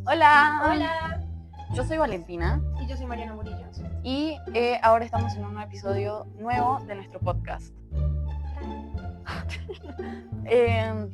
Hola, Hola, yo soy Valentina y yo soy Mariana Murillo. y ahora estamos en un episodio nuevo de nuestro podcast. Eh,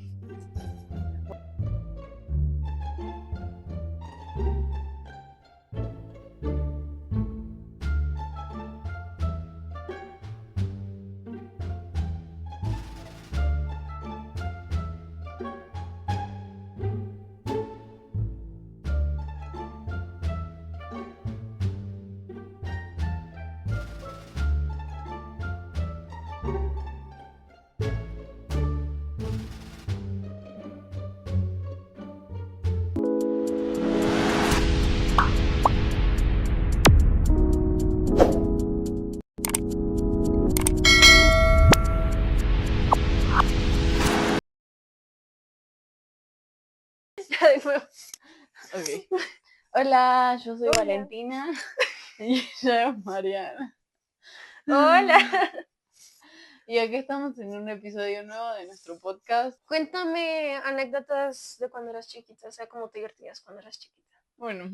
Ya de nuevo. okay. Hola, yo soy Hola. Valentina y ella es Mariana. Hola. Y aquí estamos en un episodio nuevo de nuestro podcast. Cuéntame anécdotas de cuando eras chiquita, o sea, cómo te divertías cuando eras chiquita. Bueno,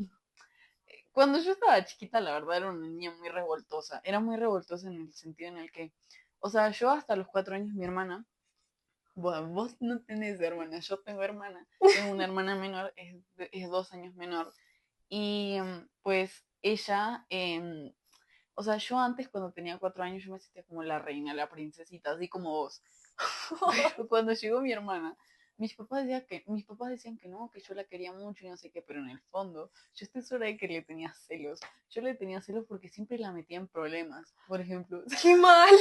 cuando yo estaba chiquita, la verdad era una niña muy revoltosa. Era muy revoltosa en el sentido en el que, o sea, yo hasta los 4 años, mi hermana, bueno, vos no tenés hermana, yo tengo hermana. Tengo una hermana menor, es 2 años menor. Y pues ella, o sea, yo antes cuando tenía 4 años yo me sentía como la reina, la princesita, así como vos. Pero cuando llegó mi hermana, mis papás decían que no, que yo la quería mucho y no sé qué, pero en el fondo yo estoy segura de que le tenía celos. Yo le tenía celos porque siempre la metía en problemas. Por ejemplo, ¡Qué mala!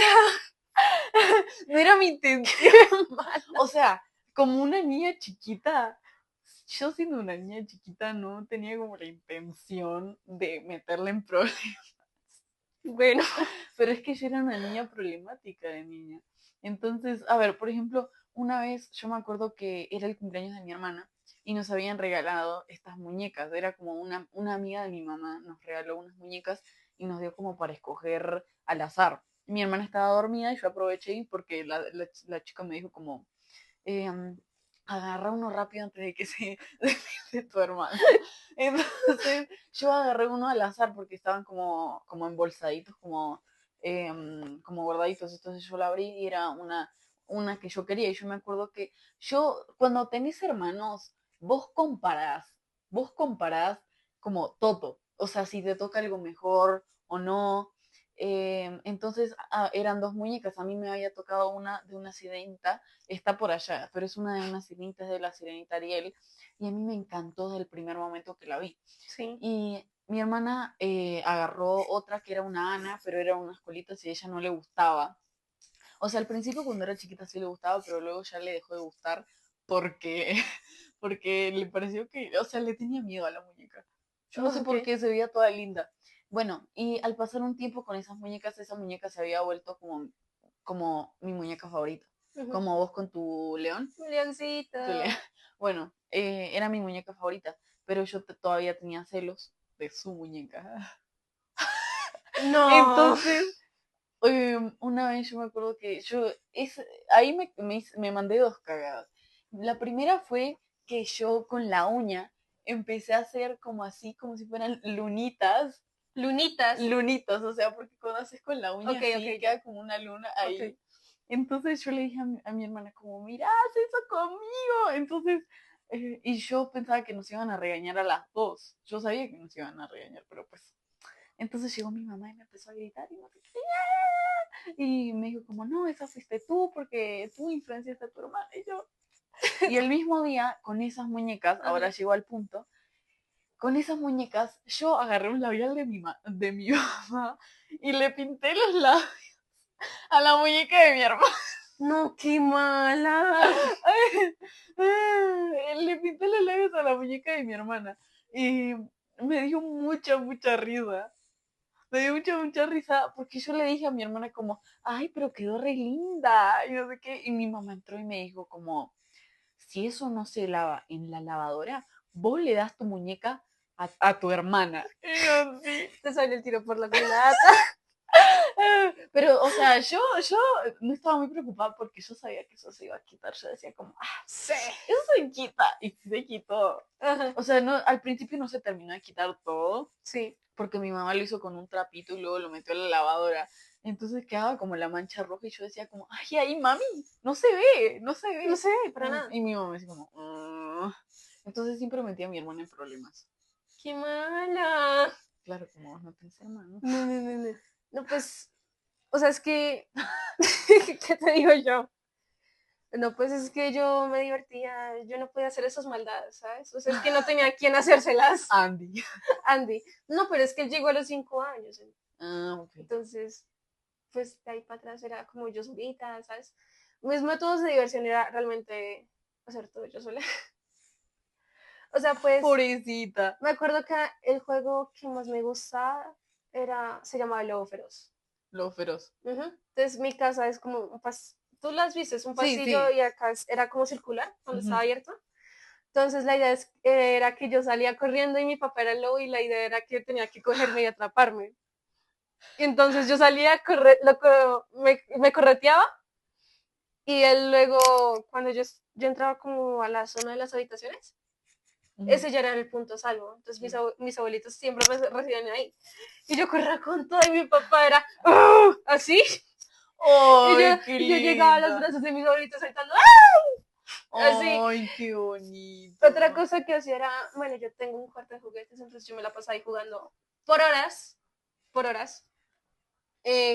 no era mi intención. Mala. O sea, como una niña chiquita, yo siendo una niña chiquita no tenía como la intención de meterla en problemas. Bueno, Pero es que yo era una niña problemática de niña. Entonces, a ver, por ejemplo, una vez yo me acuerdo que era el cumpleaños de mi hermana y nos habían regalado estas muñecas. Era como una amiga de mi mamá nos regaló unas muñecas y nos dio como para escoger al azar. Mi hermana estaba dormida y yo aproveché porque la chica me dijo como, eh, agarra uno rápido antes de que se despierte tu hermano. Entonces yo agarré uno al azar porque estaban como embolsaditos, como guardaditos. Entonces yo la abrí y era una que yo quería. Y yo me acuerdo que cuando tenés hermanos, vos comparás como todo. O sea, si te toca algo mejor o no. Entonces eran dos muñecas. A mí me había tocado una de una sirenita, está por allá, pero es una de unas sirenitas de la sirenita Ariel. Y a mí me encantó desde el primer momento que la vi. sí. Y mi hermana agarró otra que era una Ana, pero era unas colitas y a ella no le gustaba. O sea, al principio cuando era chiquita sí le gustaba, pero luego ya le dejó de gustar porque, porque le pareció que, o sea, le tenía miedo a la muñeca. Yo no sé Ok. por qué, se veía toda linda. Bueno, y al pasar un tiempo con esas muñecas, esa muñeca se había vuelto como mi muñeca favorita. Ujú. Como vos con tu león. Leoncito. Bueno, era mi muñeca favorita, pero yo todavía tenía celos de su muñeca. No. Entonces, una vez yo me acuerdo que ahí me mandé dos cagadas. La primera fue que yo con la uña empecé a hacer como así, como si fueran lunitas, Lunitas. lunitas, o sea, porque cuando haces con la uña Ok, así, ok, ya. queda como una luna Ok. ahí. Entonces yo le dije a mi hermana como, mira, haz eso conmigo. Entonces, y yo pensaba que nos iban a regañar a las dos. Yo sabía que nos iban a regañar, pero pues. Entonces llegó mi mamá y me empezó a gritar y no sé qué. Y me dijo como, no, esa fuiste tú porque tú influenciaste a tu hermana y yo. Y el mismo día, con esas muñecas, ahora Ajá. llegó al punto, con esas muñecas, yo agarré un labial de mi mamá y le pinté los labios a la muñeca de mi hermana. No, qué mala. Le pinté los labios a la muñeca de mi hermana. Y me dio mucha, mucha risa. Me dio mucha, mucha risa porque yo le dije a mi hermana como, ay, pero quedó re linda. Y no sé qué. Y mi mamá entró y me dijo como, si eso no se lava en la lavadora, vos le das tu muñeca a tu hermana. Y yo, sí. Te sale el tiro por la culata. Pero, o sea, yo no estaba muy preocupada porque yo sabía que eso se iba a quitar. Yo decía como, Sí. eso se quita. Y sí se quitó. Ajá. O sea, no, al principio no se terminó de quitar todo, Sí. porque mi mamá lo hizo con un trapito y luego lo metió a la lavadora. Entonces quedaba como la mancha roja y yo decía como, ay, ahí, mami, no se ve, no se No ve. sé, para nada. Y mi mamá me decía como, "Mm". Entonces siempre metía a mi hermana en problemas. ¡Qué mala! Claro, como vos no tenés hermanos. No, no, no, no. No, pues, o sea, es que, ¿qué te digo yo? No, pues es que yo me divertía, yo no podía hacer esas maldades, ¿sabes? O sea, es que no tenía a quién hacérselas. Andy. Andy. No, pero es que él llegó a los 5 años. Ah, ok. Entonces, pues de ahí para atrás era como yo solita, ¿sabes? Mis métodos de diversión era realmente hacer todo yo sola. O sea, pues Pobrecita. me acuerdo que el juego que más me gustaba se llamaba Lobo Feroz. Lo feroz. Ujú. Entonces mi casa es como un tú las viste, es un Sí, pasillo sí. y acá era como circular cuando Ujú. estaba abierto. Entonces la idea era que yo salía corriendo y mi papá era el lobo y la idea era que tenía que cogerme y atraparme. Y entonces yo salía a correr, me correteaba y él luego, cuando yo entraba como a la zona de las habitaciones, Ujú. ese ya era el punto salvo. Entonces mis abuelitos siempre me recibían ahí. Y yo corría con todo y mi papá era "¡Ah!", así. Y yo, Ay, qué y yo llegaba a los linda. brazos de mis abuelitos saltando ¡ah! Así. Ay, qué Otra bonito. cosa que hacía era, bueno, yo tengo un cuarto de juguetes, entonces yo me la pasaba ahí jugando por horas,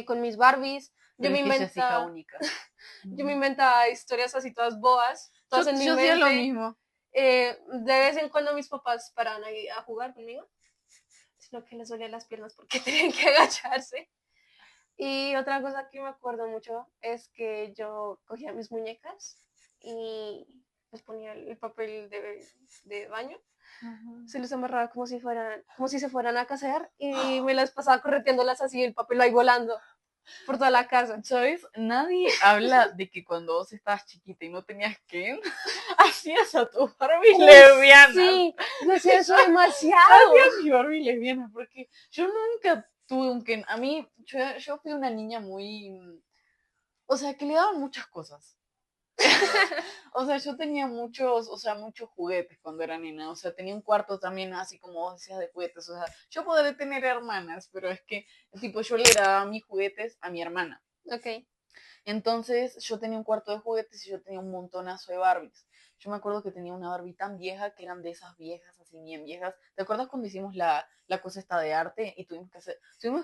con mis Barbies. Yo Pero me es que ella es hija inventaba, única. yo me inventaba historias así todas boas, todas en mi Yo hacía lo mente. mismo. De vez en cuando mis papás paraban ahí a jugar conmigo, sino que les dolía las piernas porque tenían que agacharse. Y otra cosa que me acuerdo mucho es que yo cogía mis muñecas y les ponía el papel de baño, Ajá. se los amarraba como si se fueran a casear y me las pasaba correteándolas así, el papel ahí volando por toda la casa. ¿Sabes? Nadie habla de que cuando vos estabas chiquita y no tenías Ken, hacías a tus Barbies ¡Uy, lesbianas. sí! Yo hacía eso Yo demasiado. hacía mis Barbies lesbianas porque yo nunca tuve un Ken. A mí, yo fui una niña muy... O sea, que le daban muchas cosas. O sea, yo tenía muchos, o sea, muchos juguetes cuando era nena. O sea, tenía un cuarto también así como vos decías de juguetes. O sea, yo podré tener hermanas, pero es que, tipo, yo le daba mis juguetes a mi hermana. Ok. Entonces, yo tenía un cuarto de juguetes y yo tenía un montonazo de Barbies. Yo me acuerdo que tenía una Barbie tan vieja que eran de esas viejas, así bien viejas. ¿Te acuerdas cuando hicimos la cosa esta de arte y tuvimos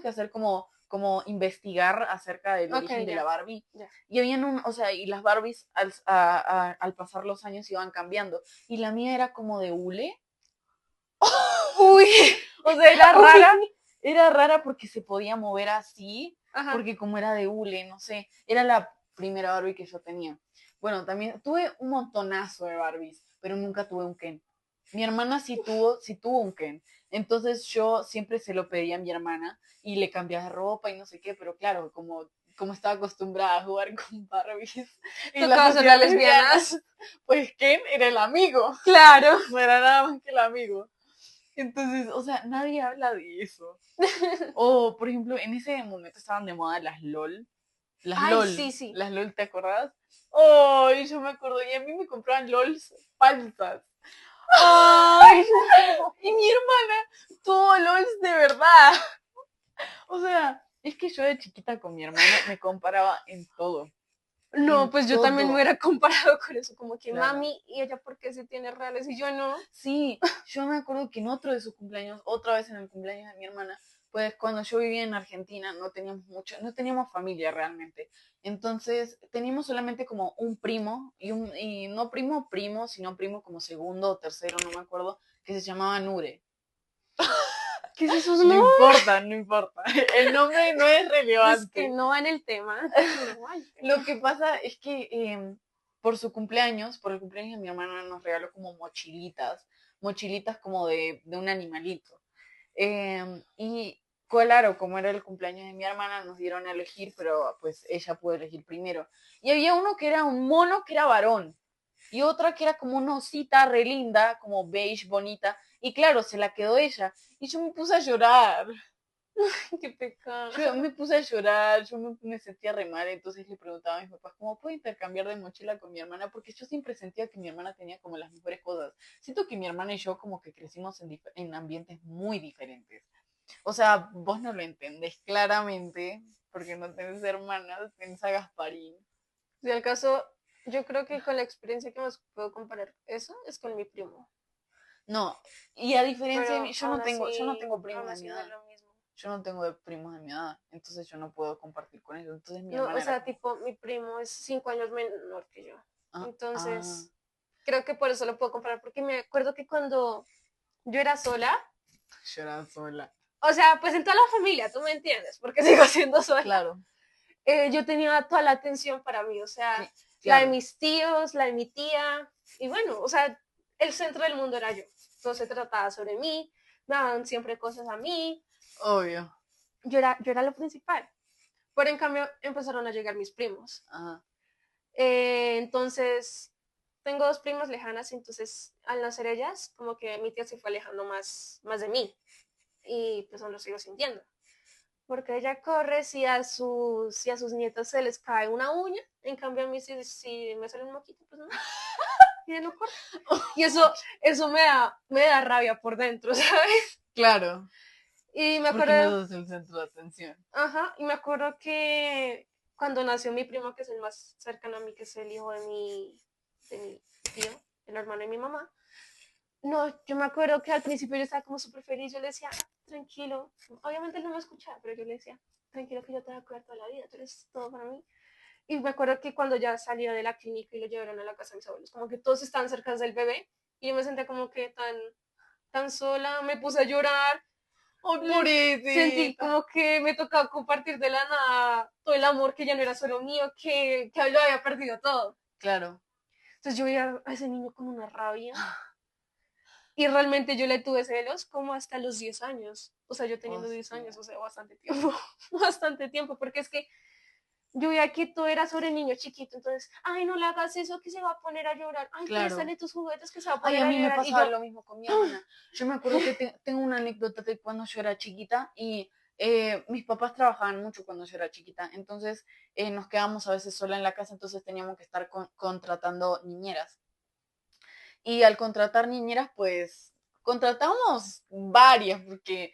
que hacer como investigar acerca del Ok, origen de la ya. Barbie? Ya. Y habían o sea, y las Barbies al pasar los años iban cambiando. Y la mía era como de hule. Uy. O sea, Uy. era rara porque se podía mover así, Ajá. porque como era de hule, no sé, era la primera Barbie que yo tenía. Bueno, también tuve un montonazo de Barbies, pero nunca tuve un Ken. Mi hermana sí tuvo un Ken. Entonces yo siempre se lo pedía a mi hermana y le cambiaba de ropa y no sé qué, pero claro, como estaba acostumbrada a jugar con Barbies y las Tocaba hacer hacía las lesbianas, lesbianas. pues Ken era el amigo, Claro. no era nada más que el amigo. Entonces, o sea, nadie habla de eso. O, por ejemplo, en ese momento estaban de moda las LOL. Las Ay, LOL. sí, sí. Las LOL, ¿te acordás? Oh, yo me acuerdo. Y a mí me compraban LOLs falsas. Ay, no. Y mi hermana tuvo LOLs de verdad. O sea, es que yo de chiquita con mi hermana me comparaba en todo. No, En pues yo también me todo. hubiera comparado con eso, como que Claro. mami, ¿y ella por qué se tiene reales y yo no? Sí, yo me acuerdo que en otro de sus cumpleaños, otra vez en el cumpleaños de mi hermana, pues cuando yo vivía en Argentina no teníamos familia realmente. Entonces teníamos solamente como un primo, y no primo primo, sino primo como segundo o tercero, no me acuerdo, que se llamaba Nure. ¿Qué es eso? No No, importa, no importa. El nombre no es es que relevante. no va en el tema. No va en el Lo tema. que pasa es que por su cumpleaños, por el cumpleaños de mi hermana, nos regaló como mochilitas como de un animalito. Y claro, como era el cumpleaños de mi hermana, nos dieron a elegir, pero pues ella pudo elegir primero. Y había uno que era un mono que era varón, y otra que era como una osita re linda, como beige, bonita, y claro, se la quedó ella. Y yo me puse a llorar. Qué pecado. Yo me puse a llorar, me sentía re mal, entonces le preguntaba a mis papás, ¿cómo puedo intercambiar de mochila con mi hermana? Porque yo siempre sentía que mi hermana tenía como las mejores cosas. Siento que mi hermana y yo como que crecimos en ambientes muy diferentes. O sea, vos no lo entendés claramente, porque no tenés hermanas, tenés a Gasparín. Si al caso, yo creo que con la experiencia que más puedo comparar eso es con mi primo. No, y a diferencia de mí, Pero yo no tengo primos aún de mi así no es edad. lo mismo. Yo no tengo primos de mi edad, entonces yo no puedo compartir con ellos. Entonces mi No, o hermana era sea, como, tipo, mi primo es 5 años menor que yo. ah, ah, Entonces, creo que por eso lo puedo comparar, porque me acuerdo que cuando yo era sola, llorar sola. o sea, pues en toda la familia, tú me entiendes, porque sigo siendo sola, Claro, yo tenía toda la atención para mí, o sea, la de claro, mis tíos, la de mi tía, y bueno, o sea, el centro del mundo era yo. Todo se trataba sobre mí, me daban siempre cosas a mí, obvio. yo era lo principal. Pero en cambio empezaron a llegar mis primos. Ajá, Entonces, tengo dos primas lejanas, entonces al nacer ellas, como que mi tía se fue alejando más de mí. Y pues aún lo sigo sintiendo. Porque ella corre si a sus nietos se les cae una uña, en cambio a mí si me sale un moquito, pues no, y ella no corre. Y eso me da rabia por dentro, ¿sabes? claro, Y me porque no acuerdo, sos el centro de atención. ajá, y me acuerdo que cuando nació mi primo, que es el más cercano a mí, que es el hijo de mi tío, el hermano de mi mamá, no, yo me acuerdo que al principio yo estaba como súper feliz, yo le decía, tranquilo, obviamente él no me escuchaba, pero yo le decía, tranquilo que yo te voy a cuidar toda la vida, tú eres todo para mí. Y me acuerdo que cuando ya salió de la clínica y lo llevaron a la casa de mis abuelos, como que todos estaban cerca del bebé, y yo me sentía como que tan sola, me puse a llorar, ¡Ay, sentí pobrecita! como que me tocaba compartir de la nada todo el amor que ya no era solo mío, que lo había perdido todo. Claro. Entonces yo veía a ese niño con una rabia y realmente yo le tuve celos como hasta los 10 años. O sea, yo teniendo 10 Hostia. años, o sea, bastante tiempo, bastante tiempo, porque es que yo veía que todo era sobre el niño chiquito, entonces, ay, no le hagas eso, que se va a poner a llorar, ay, Claro. préstale tus juguetes, que se va a Ay, poner a a mí me llorar, y pasaba yo, lo mismo con mi hermana. Yo me acuerdo que tengo una anécdota de cuando yo era chiquita y mis papás trabajaban mucho cuando yo era chiquita, entonces nos quedábamos a veces sola en la casa, entonces teníamos que estar contratando niñeras. Y al contratar niñeras, pues contratamos varias, porque,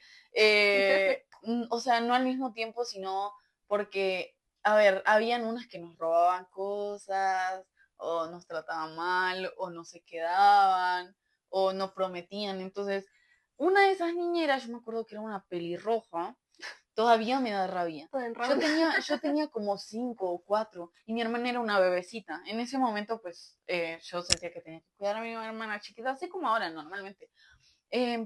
o sea, no al mismo tiempo, sino porque, a ver, habían unas que nos robaban cosas, o nos trataban mal, o no se quedaban, o no prometían. Entonces, una de esas niñeras, yo me acuerdo que era una pelirroja, todavía me da rabia. toda en Yo tenía como 5 o 4 y mi hermana era una bebecita. En ese momento, pues, yo sentía que tenía que cuidar a mi hermana chiquita, así como ahora normalmente.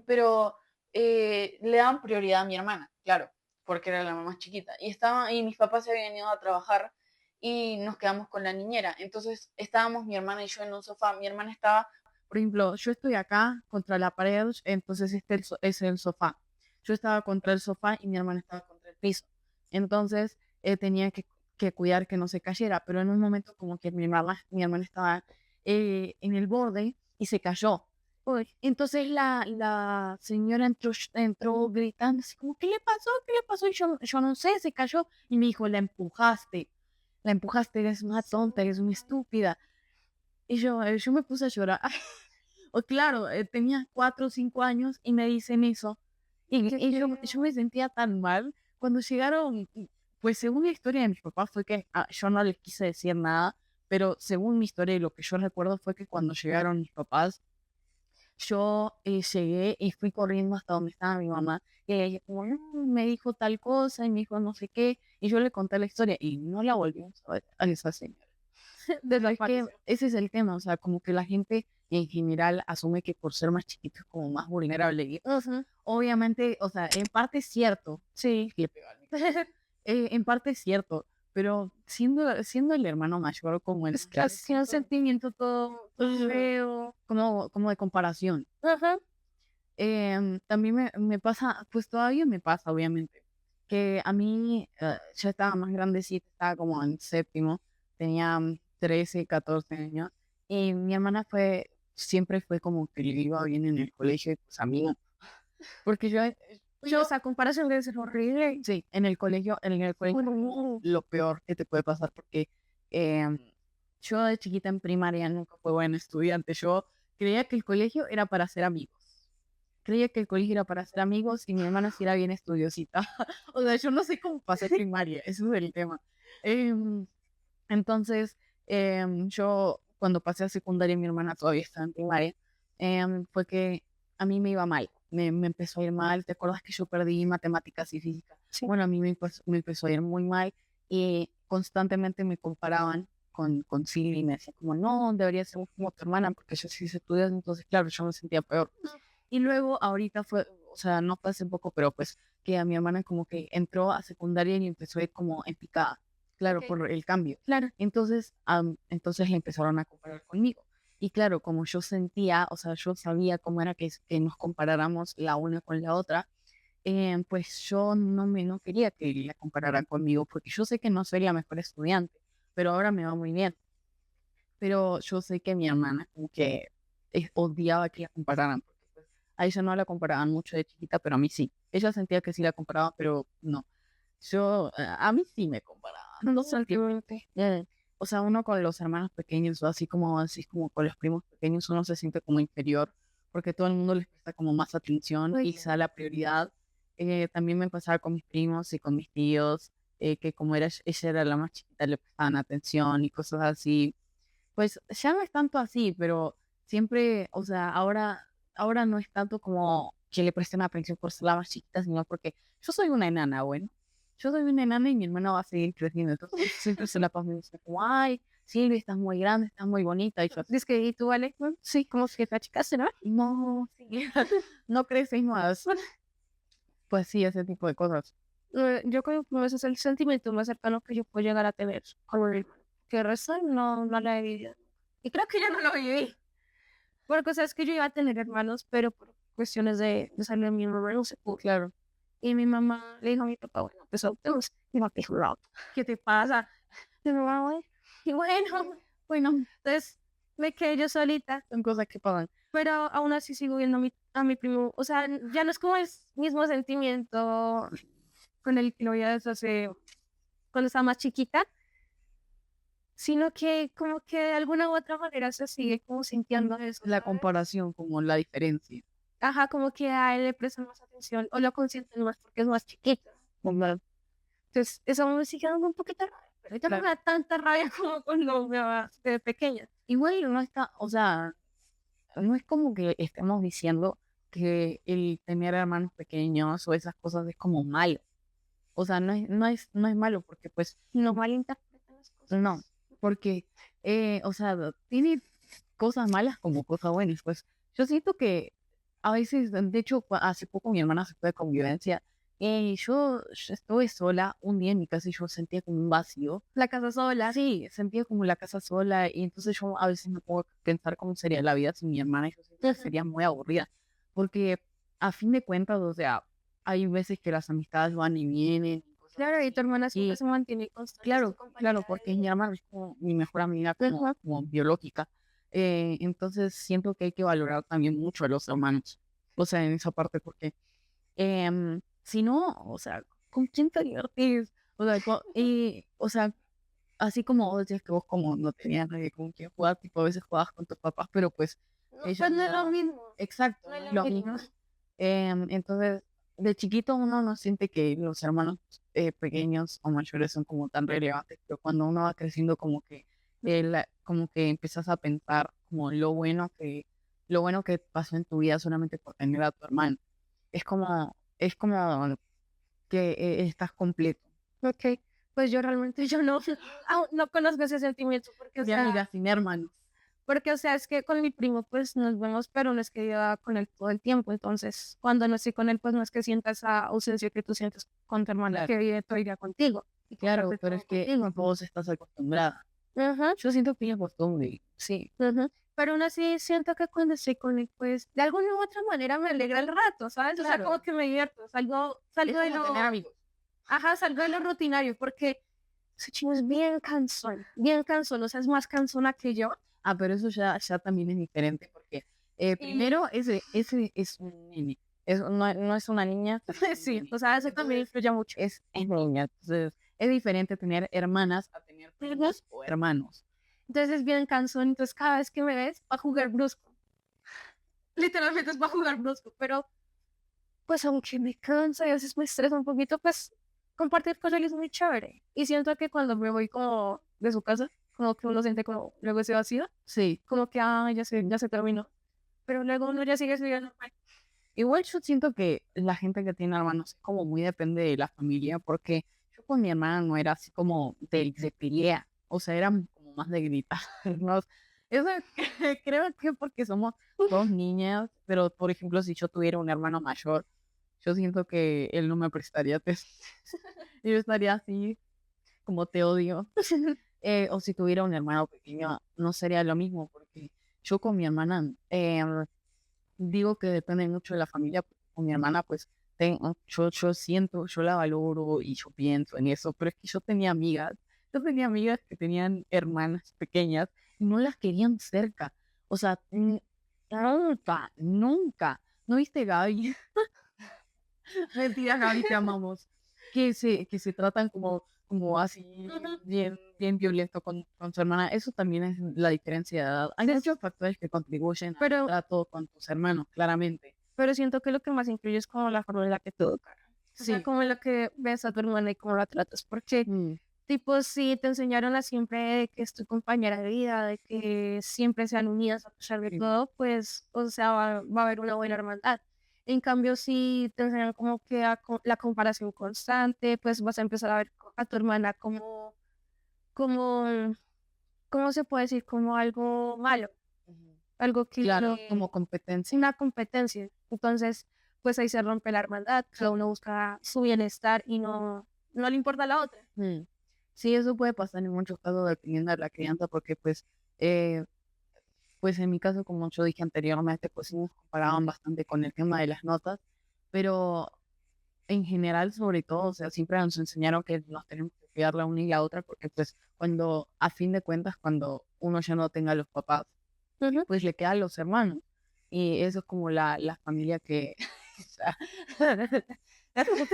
Pero le daban prioridad a mi hermana, claro, porque era la más chiquita. Y mis papás se habían ido a trabajar y nos quedamos con la niñera. Entonces estábamos mi hermana y yo en un sofá. Mi hermana estaba, por ejemplo, yo estoy acá contra la pared, entonces es el sofá. Yo estaba contra el sofá y mi hermana estaba contra el piso. Entonces tenía que cuidar que no se cayera, pero en un momento como que mi hermana estaba en el borde y se cayó. Uy, entonces la señora entró gritando así como, ¿qué le pasó? ¿Qué le pasó? Y yo no sé, se cayó. Y me dijo, la empujaste, eres una tonta, eres una estúpida. Y yo me puse a llorar. O claro, tenía 4 o 5 años y me dicen eso. Y yo me sentía tan mal. Cuando llegaron, pues según la historia de mis papás fue que yo no les quise decir nada, pero según mi historia y lo que yo recuerdo fue que cuando llegaron mis papás, yo llegué y fui corriendo hasta donde estaba mi mamá. Y ella como, "No, me dijo tal cosa y me dijo no sé qué". Y yo le conté la historia y no la volvimos a ver a esa señora. Pero es que ese es el tema, o sea, como que la gente en general asume que por ser más chiquito es como más vulnerable. Y obviamente, o sea, en parte es cierto. Sí. Le pegó al micrófono. En parte es cierto, pero siendo el hermano mayor, como el Es que más así un chiquito, sentimiento todo feo. como de comparación. También me pasa, pues todavía me pasa, obviamente, que a mí ya estaba más grandecita, estaba como en séptimo, tenía 13, 14 años, y mi hermana siempre fue como que le iba bien en el colegio y pues a mí no, porque Uy, esa comparación debe ser horrible. Sí, en el colegio Bueno, lo peor que te puede pasar porque em, yo de chiquita en primaria nunca fui buena estudiante. Yo creía que el colegio era para hacer amigos. Creía que el colegio era para hacer amigos y mi hermana sí era bien estudiosita. O sea, yo no sé cómo pasé primaria, ese es el tema. Em, entonces, yo cuando pasé a secundaria, mi hermana todavía estaba en primaria, fue que a mí me iba mal, me empezó a ir mal. ¿Te acuerdas que yo perdí matemáticas y física? sí. Bueno, a mí me empezó a ir muy mal y constantemente me comparaban con Silvia y me decían como, no, deberías ser como tu hermana porque yo sí hice estudios, entonces claro, yo me sentía peor. Y luego ahorita fue, o sea, no fue hace poco, pero pues que a mi hermana como que entró a secundaria y empezó a ir como en picada, claro, Ok. por el cambio. Claro. Entonces le empezaron a comparar conmigo. Y claro, como yo sentía, o sea, yo sabía cómo era que nos comparáramos la una con la otra, pues yo no quería que la compararan conmigo, porque yo sé que no soy la mejor estudiante, pero ahora me va muy bien. Pero yo sé que mi hermana como que odiaba que la compararan, porque pues, a ella no la comparaban mucho de chiquita, pero a mí sí. Ella sentía que sí la comparaban, pero no. A mí sí me comparaban. No sé, Últimamente. o sea, uno con los hermanos pequeños, o así como con los primos pequeños, uno se siente como inferior, porque todo el mundo les presta como más atención y Pues, les da la prioridad. También me pasaba con mis primos y con mis tíos, que como ella era la más chiquita, le prestaban atención y cosas así. Pues ya no es tanto así, pero siempre, o sea, ahora no es tanto como que le presten atención por ser la más chiquita, sino porque yo soy una enana, bueno. Yo soy una enana y mi hermana va a seguir creciendo. Entonces siempre se la pasa diciendo como, ay, Silvia, estás muy grande, estás muy bonita. Y yo, es que, ¿y tú, Vale? Bueno, sí, como que te achicaste, ¿no? no, sí, no creces más. Pues sí, ese tipo de cosas. Yo creo que ese es el sentimiento más cercano que yo puedo llegar a tener con el que el resto no la he vivido. Y creo que yo no lo viví. Porque, o sea, es que yo iba a tener hermanos, pero por cuestiones de salir mi mamá no se pudo. Claro. Y mi mamá le dijo a mi papá, bueno, pues adoptemos. Mi papá dijo, "No, ¿qué te pasa?" Y mi mamá, "Bueno". Y bueno, entonces me quedé yo solita. Son cosas que pasan. Pero aún así sigo viendo a mi primo. O sea, ya no es como el mismo sentimiento con el que lo veía desde hace cuando estaba más chiquita, sino que como que de alguna u otra manera se sigue como sintiendo eso, La ¿sabes? comparación, como la diferencia. Ajá, como que a él le prestan más atención o lo consienten más porque es más chiquito. Como Entonces, eso me sigue dando un poquito de rabia, pero ya no me Claro. da tanta rabia como cuando me daba de pequeña. Igual no está, o sea, no es como que estemos diciendo que el tener hermanos pequeños o esas cosas es como malo. O sea, no es malo porque pues No malinterpretan las no, cosas. porque, o sea, tiene cosas malas como cosas buenas. Pues yo siento que a veces, de hecho, hace poco mi hermana se fue de convivencia y yo estuve sola un día en mi casa y yo sentía como un vacío. La casa sola. Sí, sentía como la casa sola y entonces yo a veces me pongo a pensar cómo sería la vida sin mi hermana y yo siento que Ujú. sería muy aburrida, porque a fin de cuentas, o sea, hay veces que las amistades van y vienen y cosas Claro, y tu así. hermana siempre Y se mantiene constante, es tu claro, claro, compañera porque es de mi vida. hermana, es como mi mejor amiga como, Ajá. como biológica. Entonces siento que hay que valorar también mucho a los hermanos, o sea, en esa parte, porque si no, o sea, ¿con quién te divertís? O sea, o sea, así como vos decías que vos como no tenías nadie con quien jugar, tipo a veces jugabas con tus papás, pero pues No, ellos pues no es lo no, mismo. exacto, No no es es lo lo mismo. mismo. Entonces, de chiquito uno no siente que los hermanos pequeños o mayores son como tan relevantes, pero cuando uno va creciendo como que empiezas a pensar como lo bueno que pasó en tu vida solamente por tener a tu hermano. Es como que estás completo. Ok, pues yo realmente yo no, aún no conozco ese sentimiento Mi amiga sin hermanos. porque, o sea, es que con mi primo pues nos vemos, pero no es que yo con él todo el tiempo, entonces cuando no estoy con él pues no es que sienta esa ausencia que tú sientes con tu hermana Claro. que vive todo el día contigo y Claro, comparte pero todo es que contigo. vos estás acostumbrada. Ajá, Yo siento que es costumbre, sí. ajá. Pero aún así siento que cuando estoy con él pues de alguna u otra manera me alegra el rato, ¿sabes? O sea, como Claro, que me divierto, salgo, es salgo de como tener lo, amigos. ajá, salgo de lo rutinario porque ese chino es bien cansón, o sea, es más cansona que yo. Pero eso ya también es diferente porque Y primero ese es un nene. no es una niña, Sí, o sea, eso también influye mucho. es niña. Entonces, es diferente tener hermanas a tener primos o hermanos. Entonces es bien cansón, entonces cada vez que me ves, va a jugar brusco. Literalmente es va a jugar brusco, pero pues aunque me cansa y a veces me estresa un poquito, pues compartir con él es muy chévere. Y siento que cuando me voy como de su casa, como que uno siente como luego ese vacío, Sí, como que ya se terminó. Pero luego uno ya sigue siguiendo. igual yo siento que la gente que tiene hermanos es como muy depende de la familia, porque yo con mi hermana no era así como de pelea, o sea, era como más de gritarnos. Eso creo que porque somos dos niñas, pero por ejemplo, si yo tuviera un hermano mayor, yo siento que él no me prestaría atención. Yo estaría así, como te odio. O si tuviera un hermano pequeño, no sería lo mismo, porque yo con mi hermana, digo que depende mucho de la familia. Con mi hermana, pues, yo siento, yo la valoro y yo pienso en eso, pero es que yo tenía amigas que tenían hermanas pequeñas y no las querían cerca. O sea, nunca, nunca. ¿No viste, Gaby? Mentira, Gaby, te amamos. Que se tratan como así, bien violento con su hermana. Eso también es la diferencia de edad. Hay muchos factores que contribuyen al trato con tus hermanos, claramente. Pero siento que lo que más influye es como la forma en la que te educan. O sea, Sí. como en la que ves a tu hermana y cómo la tratas. Porque, tipo, si te enseñaron a siempre de que es tu compañera de vida, de que siempre sean unidas a pesar de Sí. todo, pues, o sea, va a haber una buena hermandad. En cambio, si te enseñan como que la comparación constante, pues vas a empezar a ver a tu hermana como, ¿cómo se puede decir? Como algo malo, algo que Claro, como competencia. una competencia. Entonces, pues ahí se rompe la hermandad, cada uno busca su bienestar y no le importa a la otra. Sí, eso puede pasar en muchos casos dependiendo de la crianza, porque eh, pues en mi caso, como yo dije anteriormente, pues sí nos comparaban bastante con el tema de las notas, pero en general, sobre todo, o sea, siempre nos enseñaron que nos tenemos que cuidar la una y la otra, porque pues a fin de cuentas, cuando uno ya no tenga los papás, pues le quedan los hermanos. Y eso es como la familia que... o sea, cuando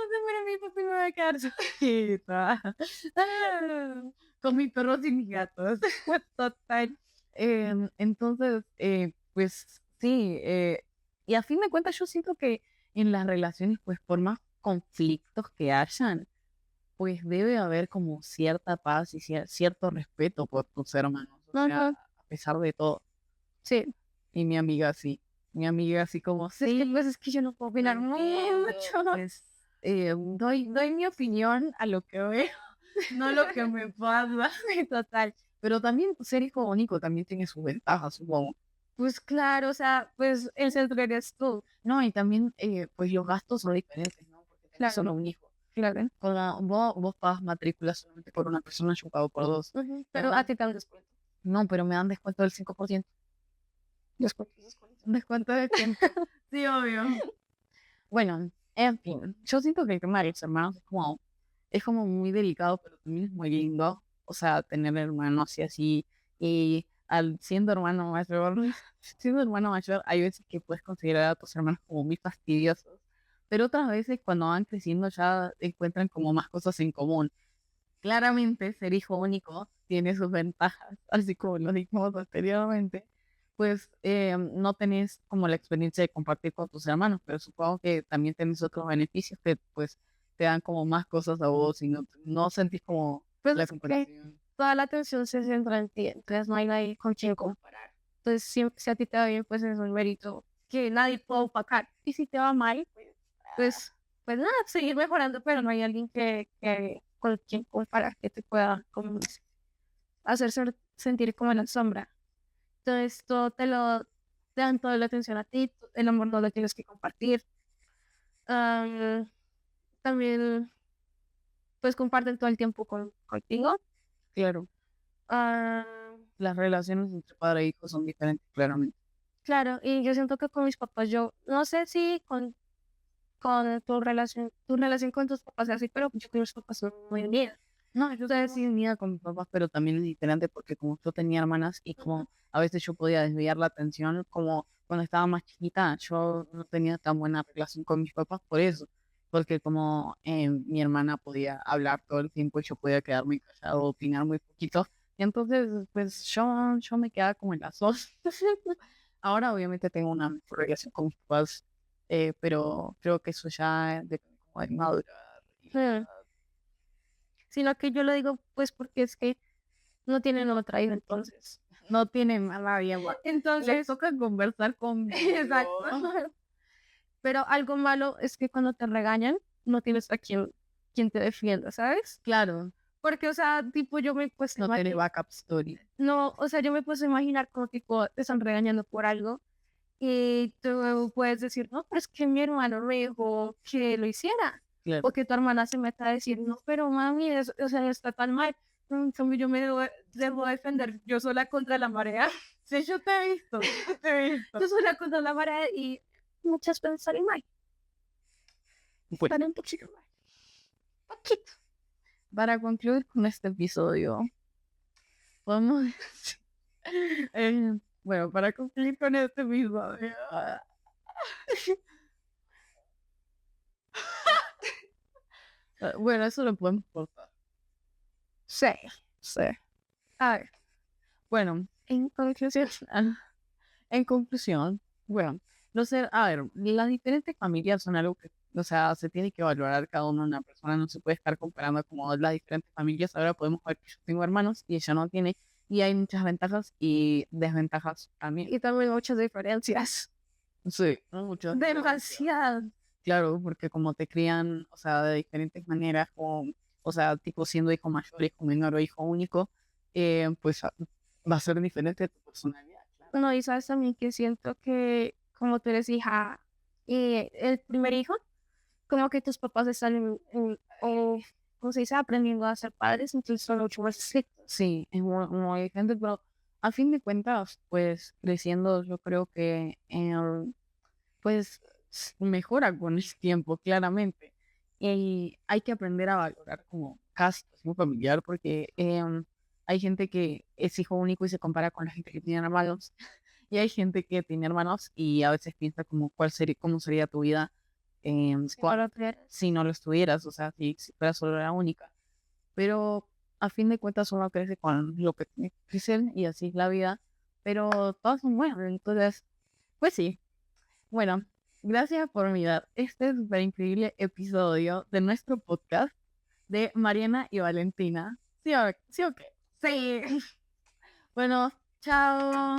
se muera mi papá me va a quedar solita. Con mis perros y mis gatos. Total. Entonces, pues sí, y a fin de cuentas yo siento que en las relaciones, pues por más conflictos que hayan, pues debe haber como cierta paz y cierto respeto por tus hermanos, o sea, a pesar de todo. Sí. Y mi amiga así como, sí, Pues es que yo no puedo opinar mucho. pues doy mi opinión a lo que veo, no lo que me pasa, total. Pero también ser hijo único también tiene sus ventajas, supongo. Pues claro, o sea, pues el centro eres tú. No, y también, pues los gastos son diferentes, ¿no? Porque tenés Claro. solo un hijo. Claro. Vos pagas matrícula solamente por una persona, yo pago por dos. Pero a ti te dan descuento. No, pero me dan descuento del 5%. Descuento. Descuento del 100%. Sí, obvio. Bueno, en fin, yo siento que el tema de los hermanos es como muy delicado, pero también es muy lindo. O sea, tener hermanos y así. Y siendo hermano mayor, hay veces que puedes considerar a tus hermanos como muy fastidiosos. Pero otras veces, cuando van creciendo, ya encuentran como más cosas en común. Claramente, ser hijo único tiene sus ventajas, así como lo dijimos anteriormente. Pues no tenés como la experiencia de compartir con tus hermanos, pero supongo que también tenés otros beneficios que pues te dan como más cosas a vos y no sentís como Pues la es que comparación. toda la atención se centra en ti, entonces no hay nadie con quien comparar. Entonces, si a ti te va bien, pues es un mérito que nadie puede opacar. Y si te va mal, pues nada, seguir mejorando, pero no hay alguien que con quien comparar que te pueda como hacer sentir como en la sombra. Entonces, te dan toda la atención a ti, el amor no lo tienes que compartir. Am, También, pues comparten todo el tiempo contigo. Claro, Ah, las relaciones entre padre e hijo son diferentes, claramente. claro, y yo siento que con mis papás, yo no sé si con tu relación con tus papás es así, pero yo con mis papás son muy unidas. No, yo estoy así unida con mis papás, pero también es diferente porque como yo tenía hermanas y como a veces yo podía desviar la atención, como cuando estaba más chiquita, yo no tenía tan buena relación con mis papás por eso, porque como mi hermana podía hablar todo el tiempo y yo podía quedarme callado, opinar muy poquito, y entonces pues yo me quedaba como en las dos. Ahora obviamente tengo una mejor relación con mis papás, pero creo que eso ya depende como de madurar. Mm. Sino que yo lo digo pues porque es que no tienen otra hija entonces. No tienen a nadie más. Les Entonces, toca conversar conmigo. exacto. Pero algo malo es que cuando te regañan, no tienes a quien te defienda, ¿sabes? Claro, Porque, o sea, tipo, yo me he puesto no tiene backup story. no, o sea, yo me puedo imaginar como tipo, te están regañando por algo y tú puedes decir, no, pero es que mi hermano me dijo que lo hiciera. Claro. O que tu hermana se meta a decir, no, pero mami, o sea, está tan mal. En cambio, yo me debo defender yo sola contra la marea. Sí, yo te he visto, yo te he visto. Yo sola contra la marea y muchas veces salen mal. Bueno, Salen un poquito mal. Poquito. para concluir con este episodio, vamos. Bueno, para concluir con este episodio. Bueno, eso lo podemos cortar. Sí. Sí. A ver, Bueno, en conclusión, bueno, no sé, a ver, las diferentes familias son algo que, o sea, se tiene que valorar cada una persona, no se puede estar comparando como las diferentes familias. Ahora podemos ver que yo tengo hermanos y ella no tiene, y hay muchas ventajas y desventajas también. y también muchas diferencias. Sí, muchas diferencias. Demasiado. Claro, porque como te crían, o sea, de diferentes maneras, o sea, tipo siendo hijo mayor, hijo menor o hijo único, pues va a ser diferente tu personalidad, claro. No, y sabes también que siento que como tú eres hija y el primer hijo, como que tus papás están ¿cómo se dice? Aprendiendo a ser padres, entonces son mucho más estrictos. Sí, es muy diferente, pero a fin de cuentas, pues creciendo, yo creo que pues mejora con el tiempo, claramente. Y hay que aprender a valorar como cada situación familiar, porque hay gente que es hijo único y se compara con la gente que tiene hermanos, y hay gente que tiene hermanos y a veces piensa como cómo sería tu vida si no lo estuvieras, o sea, si fueras solo la única. Pero a fin de cuentas uno crece con lo que tiene que crecer y así es la vida, pero todos son buenos, entonces, pues sí. Bueno, gracias por mirar este súper increíble episodio de nuestro podcast de Mariana y Valentina. ¿Sí o qué? Sí. Bueno, chao.